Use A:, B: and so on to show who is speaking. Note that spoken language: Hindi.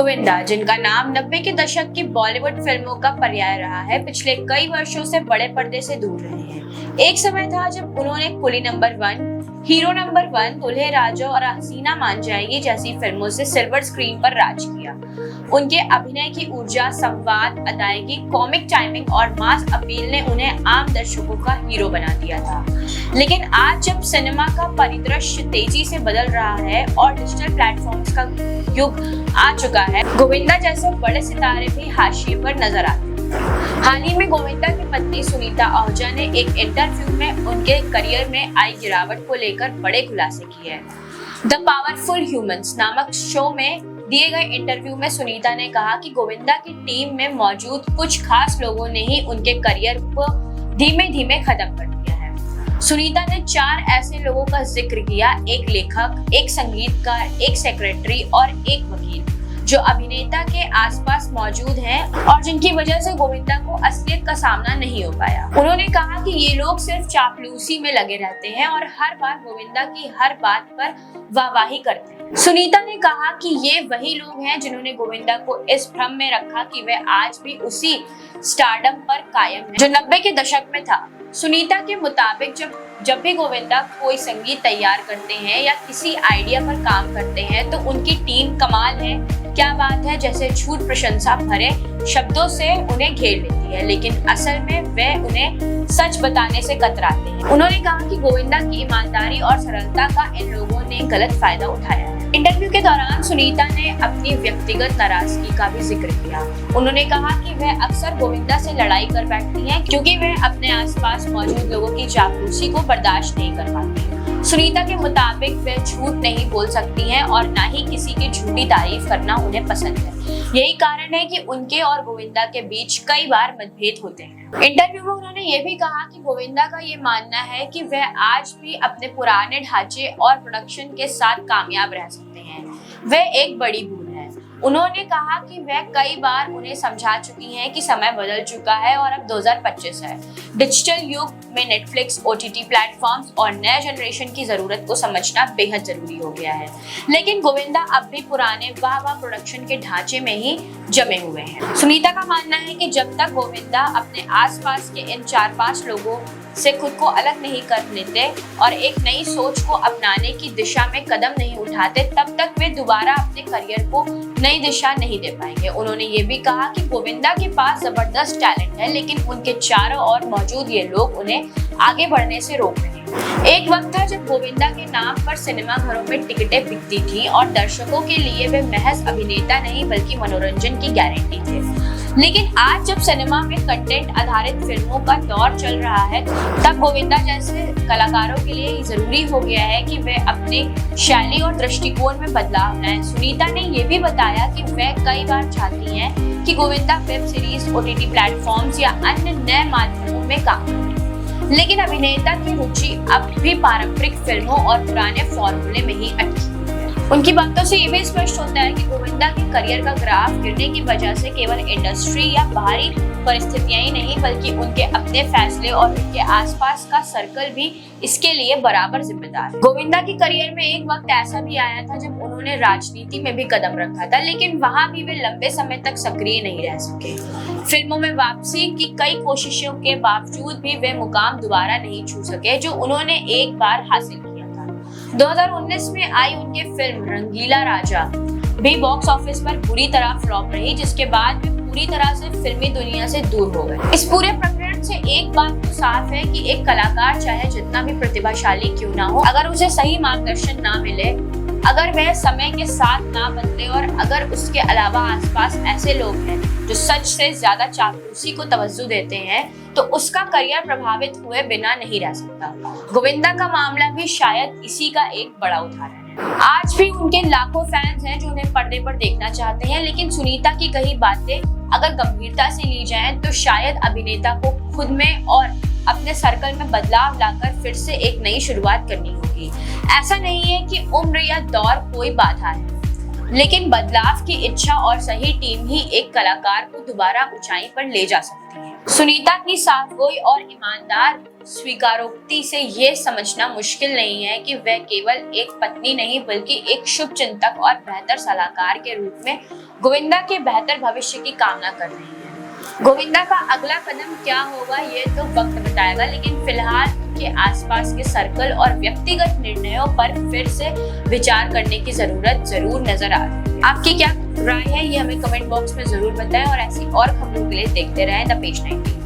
A: गोविंदा, जिनका नाम 90 के दशक की बॉलीवुड फिल्मों का पर्याय रहा है, पिछले कई वर्षों से बड़े पर्दे से दूर रहे हैं। एक समय था जब उन्होंने कुली नंबर 1, हीरो नंबर 1, दुल्हे राजा और हसीना मान जाएगी जैसी फिल्मों से सिल्वर स्क्रीन पर राज किया। उनके अभिनय की ऊर्जा, संवाद, अदायगी, कॉमिक टाइमिंग और मास अपील ने उन्हें आम दर्शकों का हीरो बना दिया था। लेकिन आज जब सिनेमा का परिदृश्य तेजी से बदल रहा है और डिजिटल प्लेटफॉर्म्स का युग आ चुका है, गोविंदा जैसे बड़े सितारे भी हाशिए पर नजर आते हैं। हाल ही में गोविंदा की पत्नी सुनीता आहूजा ने एक इंटरव्यू में उनके करियर में आई गिरावट को लेकर बड़े खुलासे किए हैं। द पावरफुल ह्यूमंस नामक शो में दिए गए इंटरव्यू में सुनीता ने कहा कि गोविंदा की टीम में मौजूद कुछ खास लोगों ने ही उनके करियर को धीमे धीमे खत्म कर दिया है। सुनीता ने 4 ऐसे लोगों का जिक्र किया, एक लेखक, एक संगीतकार, एक सेक्रेटरी और एक वकील, जो अभिनेता के आसपास मौजूद हैं और जिनकी वजह से गोविंदा को असलियत का सामना नहीं हो पाया। उन्होंने कहा कि ये लोग सिर्फ चापलूसी में लगे रहते हैं और हर बार गोविंदा की हर बात पर वाहवाही करते हैं। सुनीता ने कहा कि ये वही लोग हैं जिन्होंने गोविंदा को इस भ्रम में रखा कि वह आज भी उसी स्टारडम पर कायम है जो 90 के दशक में था। सुनीता के मुताबिक जब भी गोविंदा कोई संगीत तैयार करते हैं या किसी आइडिया पर काम करते हैं तो उनकी टीम कमाल है, क्या बात है जैसे झूठ प्रशंसा भरे शब्दों से उन्हें घेर लेती है, लेकिन असल में वे उन्हें सच बताने से कतराते हैं। उन्होंने कहा कि गोविंदा की ईमानदारी और सरलता का इन लोगों ने गलत फायदा उठाया है। इंटरव्यू के दौरान सुनीता ने अपनी व्यक्तिगत नाराजगी का भी जिक्र किया। उन्होंने कहा कि वह अक्सर गोविंदा से लड़ाई कर बैठती हैं क्योंकि वह अपने आसपास मौजूद लोगों की चापलूसी को बर्दाश्त नहीं कर पाती। सुनीता के मुताबिक वे झूठ नहीं बोल सकती हैं और ना ही किसी की झूठी तारीफ करना उन्हें पसंद है। यही कारण है कि उनके और गोविंदा के बीच कई बार मतभेद होते हैं। इंटरव्यू में उन्होंने ये भी कहा कि गोविंदा का ये मानना है कि वह आज भी अपने पुराने ढांचे और प्रोडक्शन के साथ कामयाब रह सकते हैं। वह एक बड़ी भूल है। उन्होंने कहा कि वह कई बार उन्हें समझा चुकी हैं कि समय बदल चुका है और अब 2025 है। डिजिटल युग में नेटफ्लिक्स, ओटीटी प्लेटफॉर्म्स और नए जनरेशन की जरूरत को समझना बेहद जरूरी हो गया है। लेकिन गोविंदा अब भी पुराने वाह प्रोडक्शन के ढांचे में ही जमे हुए हैं। सुनीता का मानना है कि जब तक गोविंदा अपने आसपास के इन 4-5 लोगों से खुद को अलग नहीं कर लेते और एक नई सोच को अपनाने की दिशा में कदम नहीं उठाते, तब तक वे दोबारा अपने करियर को नई दिशा नहीं दे पाएंगे। उन्होंने ये भी कहा कि गोविंदा के पास जबरदस्त टैलेंट है, लेकिन उनके चारों ओर मौजूद ये लोग उन्हें आगे बढ़ने से रोक रहे हैं। एक वक्त था जब गोविंदा के नाम पर सिनेमा घरों में टिकटें बिकती थी और दर्शकों के लिए वे महज अभिनेता नहीं बल्कि मनोरंजन की गारंटी थे। लेकिन आज जब सिनेमा में कंटेंट आधारित फिल्मों का दौर चल रहा है, तब गोविंदा जैसे कलाकारों के लिए जरूरी हो गया है कि वे अपनी शैली और दृष्टिकोण में बदलाव लाएं। सुनीता ने ये भी बताया कि वे कई बार चाहती हैं कि Govinda web series, OTT platforms या अन्य नए माध्यमों में काम करें, लेकिन अभिनेता की रुचि अब भी पारंपरिक फिल्मों और पुराने फॉर्मूले में ही अटकी। उनकी बातों से ये भी स्पष्ट होता है कि गोविंदा के करियर का ग्राफ गिरने की वजह से केवल इंडस्ट्री या बाहरी परिस्थितियां ही नहीं बल्कि उनके अपने फैसले और उनके आसपास का सर्कल भी इसके लिए बराबर जिम्मेदार है। गोविंदा के करियर में एक वक्त ऐसा भी आया था जब उन्होंने राजनीति में भी कदम रखा था, लेकिन वहां भी वे लंबे समय तक सक्रिय नहीं रह सके। फिल्मों में वापसी की कई कोशिशों के बावजूद भी वे मुकाम दोबारा नहीं छू सके जो उन्होंने एक बार हासिल किया। 2019 में आई उनकी फिल्म रंगीला राजा भी बॉक्स ऑफिस पर बुरी तरह फ्लॉप रही, जिसके बाद वे पूरी तरह से फिल्मी दुनिया से दूर हो गए। इस पूरे प्रकरण से एक बात तो साफ है कि एक कलाकार चाहे जितना भी प्रतिभाशाली क्यों ना हो, अगर उसे सही मार्गदर्शन ना मिले, अगर वह समय के साथ ना बदले और अगर उसके अलावा आसपास ऐसे लोग हैं जो सच से ज्यादा चापलूसी को तवज्जो देते हैं, तो उसका करियर प्रभावित हुए बिना नहीं रह सकता। गोविंदा का मामला भी शायद इसी का एक बड़ा उदाहरण है। आज भी उनके लाखों फैंस हैं जो उन्हें पर्दे पर देखना चाहते हैं, लेकिन सुनीता की कही बातें अगर गंभीरता से ली जाएं तो शायद अभिनेता को खुद में और अपने सर्कल में बदलाव लाकर फिर से एक नई शुरुआत करनी होगी। ऐसा नहीं है कि उम्र या दौर कोई बाधा है, लेकिन बदलाव की इच्छा और सही टीम ही एक कलाकार को दोबारा ऊंचाई पर ले जा सकती है। सुनीता की साफगोई और ईमानदार स्वीकारोक्ति से ये समझना मुश्किल नहीं है कि वह केवल एक पत्नी नहीं बल्कि एक शुभ चिंतक और बेहतर सलाहकार के रूप में गोविंदा के बेहतर भविष्य की कामना कर रही है। गोविंदा का अगला कदम क्या होगा ये तो वक्त बताएगा, लेकिन फिलहाल उनके आसपास के सर्कल और व्यक्तिगत निर्णयों पर फिर से विचार करने की जरूरत जरूर नजर आ रही है। आपकी क्या राय है ये हमें कमेंट बॉक्स में जरूर बताएं और ऐसी और खबरों के लिए देखते रहें द पेज 19।